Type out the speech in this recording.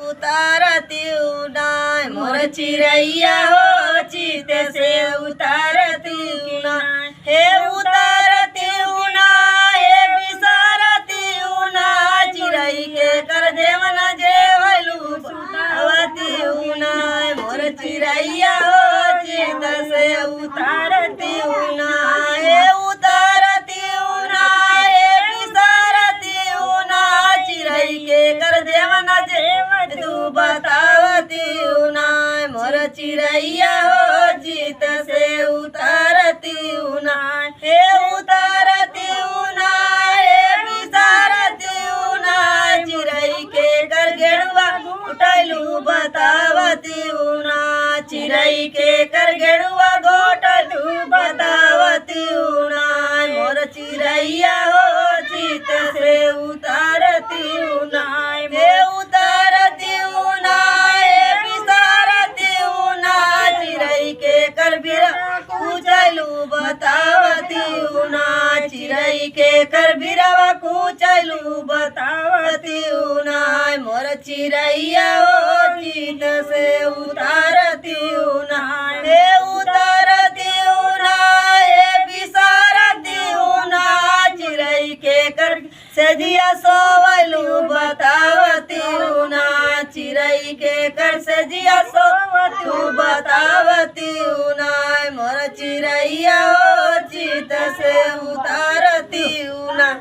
उतारती नाय मोर चिड़ैया हो चित से उतारती नाय हे उतारती नाय हे बिसारती नाय चिड़ै के कर देवन जेवलू सुतावती नाय मोर चिड़ैया हो चित से उतारती नाय हे उतारती नाय हे बिसारती नाय चिड़ै के कर देवन तू बतावती नाय मोर चिड़ैया हो जीत से उतारती नाय हे उतारती नाय हे बिसारती नाय चिड़ै के कर गेड़ुआ घोटलू बतावती नाय चिड़ै के कर गेड़ुआ घोटलू बतावती नाय मोर चिड़ैया हो जीत से उतारती नाय हे उतारती नाय हे बिसारती नाय चिड़ै के कर बिरा कुचलू बतावती नाय चिड़ै के कर बिरवा कुचलू बतावती नाय मोर चिड़ैया हो जीत से उतारती नाय हे उतारती नाय हे बिसारती नाय चिड़ै के कर सजिया सोवलू बतावती नाय चिड़ै के कर सजिया सोवलू बतावती नाय मोर चिड़ैया हो जीत से उतारती नाय।